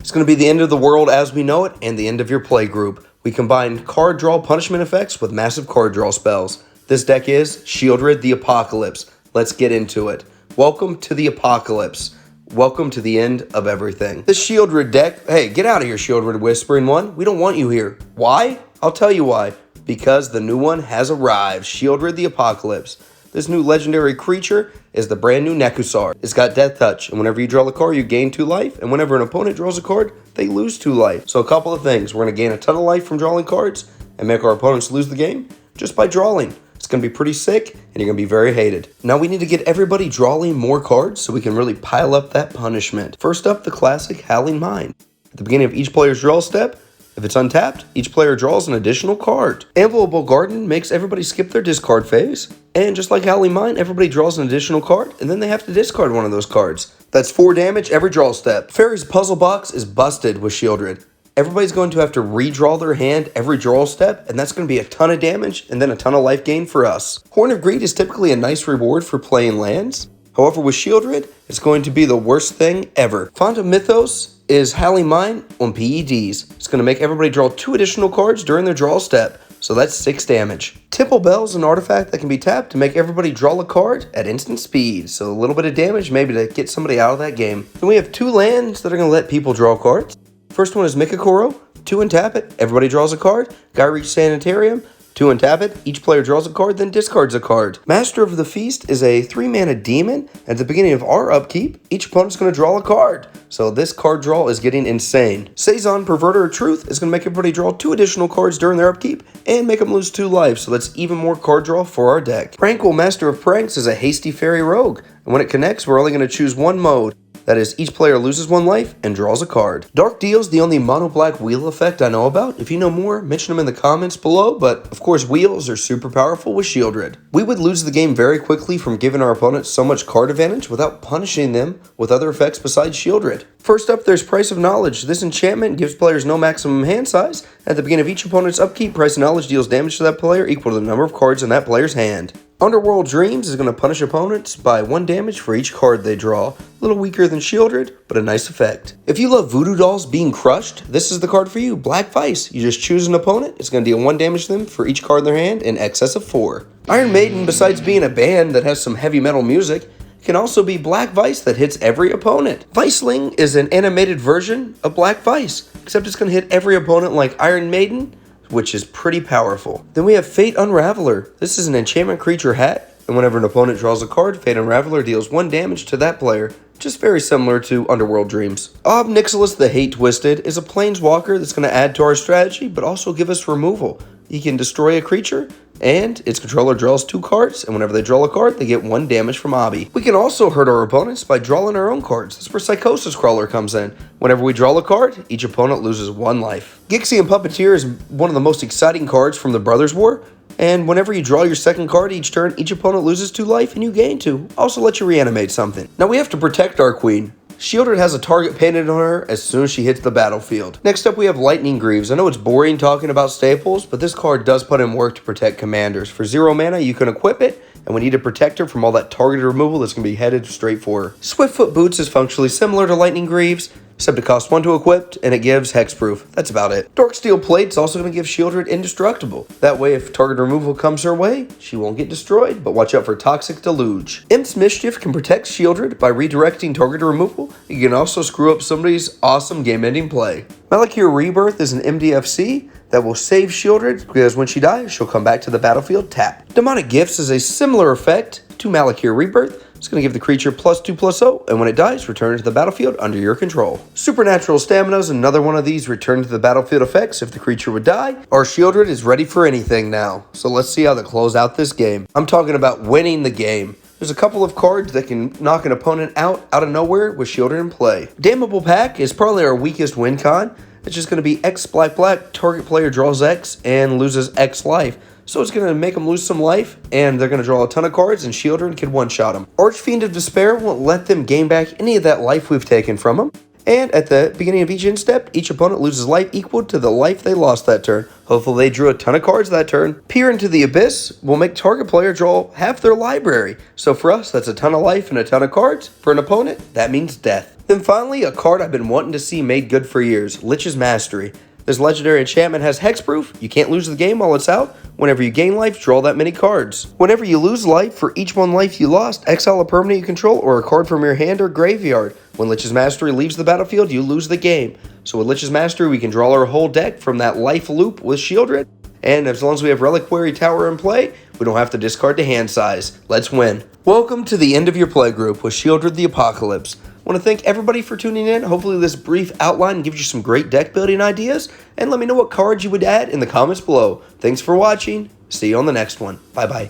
It's going to be the end of the world as we know it and the end of your play group. We combined card draw punishment effects with massive card draw spells. This deck is Sheoldred the Apocalypse. Let's get into it. Welcome to the Apocalypse. Welcome to the end of everything. This Sheoldred deck, hey, get out of here, Sheoldred Whispering One. We don't want you here. Why? I'll tell you why. Because the new one has arrived, Sheoldred the Apocalypse. This new legendary creature is the brand new Nekusar. It's got Death Touch, and whenever you draw a card, you gain 2 life, and whenever an opponent draws a card, they lose 2 life. So a couple of things. We're going to gain a ton of life from drawing cards, and make our opponents lose the game just by drawing. It's going to be pretty sick, and you're going to be very hated. Now we need to get everybody drawing more cards so we can really pile up that punishment. First up, the classic Howling Mine. At the beginning of each player's draw step, if it's untapped, each player draws an additional card. Anvilable Garden makes everybody skip their discard phase. And just like Howling Mine, everybody draws an additional card, and then they have to discard one of those cards. That's 4 damage every draw step. Fairy's Puzzle Box is busted with Sheoldred. Everybody's going to have to redraw their hand every draw step, and that's going to be a ton of damage and then a ton of life gain for us. Horn of Greed is typically a nice reward for playing lands. However, with Sheoldred, it's going to be the worst thing ever. Font of Mythos is Howling Mine on PEDs. It's going to make everybody draw 2 additional cards during their draw step, so that's 6 damage. Tipple Bell is an artifact that can be tapped to make everybody draw a card at instant speed, so a little bit of damage maybe to get somebody out of that game. Then we have 2 lands that are going to let people draw cards. First one is Mikakoro, 2 untap it, everybody draws a card. Skyreach Sanitarium, 2 untap it, each player draws a card, then discards a card. Master of the Feast is a 3-mana demon. At the beginning of our upkeep, each opponent's going to draw a card. So this card draw is getting insane. Saison, Perverter of Truth is going to make everybody draw 2 additional cards during their upkeep and make them lose 2 life, so that's even more card draw for our deck. Prankle, Master of Pranks is a hasty fairy rogue, and when it connects, we're only going to choose one mode. That is, each player loses 1 life and draws a card. Dark Deal's the only mono-black wheel effect I know about. If you know more, mention them in the comments below, but of course wheels are super powerful with Sheoldred. We would lose the game very quickly from giving our opponents so much card advantage without punishing them with other effects besides Sheoldred. First up, there's Price of Knowledge. This enchantment gives players no maximum hand size. At the beginning of each opponent's upkeep, Price of Knowledge deals damage to that player equal to the number of cards in that player's hand. Underworld Dreams is going to punish opponents by 1 damage for each card they draw. A little weaker than Sheoldred, but a nice effect. If you love Voodoo Dolls being crushed, this is the card for you, Black Vice. You just choose an opponent, it's going to deal 1 damage to them for each card in their hand in excess of 4. Iron Maiden, besides being a band that has some heavy metal music, can also be Black Vice that hits every opponent. Viceling is an animated version of Black Vice, except it's going to hit every opponent like Iron Maiden, which is pretty powerful. Then we have Fate Unraveler. This is an enchantment creature hat, and whenever an opponent draws a card, Fate Unraveler deals 1 damage to that player, just very similar to Underworld Dreams. Ob Nixilis the Hate Twisted is a planeswalker that's going to add to our strategy, but also give us removal. You can destroy a creature, and its controller draws 2 cards, and whenever they draw a card, they get 1 damage from Obby. We can also hurt our opponents by drawing our own cards. That's where Psychosis Crawler comes in. Whenever we draw a card, each opponent loses 1 life. Gixian Puppeteer is one of the most exciting cards from the Brothers War, and whenever you draw your second card each turn, each opponent loses 2 life and you gain 2. Also let you reanimate something. Now we have to protect our queen. Sheoldred has a target painted on her as soon as she hits the battlefield. Next up we have Lightning Greaves. I know it's boring talking about staples, but this card does put in work to protect commanders. For 0 mana, you can equip it, and we need to protect her from all that targeted removal that's going to be headed straight for her. Swiftfoot Boots is functionally similar to Lightning Greaves, except it costs 1 to equip, and it gives hexproof. That's about it. Darksteel Plate's also going to give Sheoldred indestructible. That way, if target removal comes her way, she won't get destroyed, but watch out for Toxic Deluge. Imp's Mischief can protect Sheoldred by redirecting target removal. You can also screw up somebody's awesome game-ending play. Malakir Rebirth is an MDFC that will save Sheoldred, because when she dies, she'll come back to the battlefield tapped. Demonic Gifts is a similar effect to Malakir Rebirth. It's going to give the creature +2/+0, and when it dies, return it to the battlefield under your control. Supernatural Stamina is another one of these return to the battlefield effects if the creature would die. Our Sheoldred is ready for anything now, so let's see how they close out this game. I'm talking about winning the game. There's a couple of cards that can knock an opponent out of nowhere with Sheoldred in play. Damnable Pack is probably our weakest win con. It's just going to be X black, target player draws X and loses X life. So it's going to make them lose some life, and they're going to draw a ton of cards, and Sheoldred can one-shot them. Archfiend of Despair won't let them gain back any of that life we've taken from them. And at the beginning of each end step, each opponent loses life equal to the life they lost that turn. Hopefully they drew a ton of cards that turn. Peer into the abyss will make target player draw half their library. So for us, that's a ton of life and a ton of cards. For an opponent, that means death. Then finally, a card I've been wanting to see made good for years, Lich's Mastery. This legendary enchantment has hexproof. You can't lose the game while it's out. Whenever you gain life, draw that many cards. Whenever you lose life, for each one life you lost, exile a permanent you control or a card from your hand or graveyard. When Lich's Mastery leaves the battlefield, you lose the game. So with Lich's Mastery, we can draw our whole deck from that life loop with Sheoldred. And as long as we have Reliquary Tower in play, we don't have to discard to hand size. Let's win. Welcome to the end of your play group with Sheoldred the Apocalypse. I want to thank everybody for tuning in. Hopefully this brief outline gives you some great deck building ideas. And let me know what cards you would add in the comments below. Thanks for watching. See you on the next one. Bye-bye.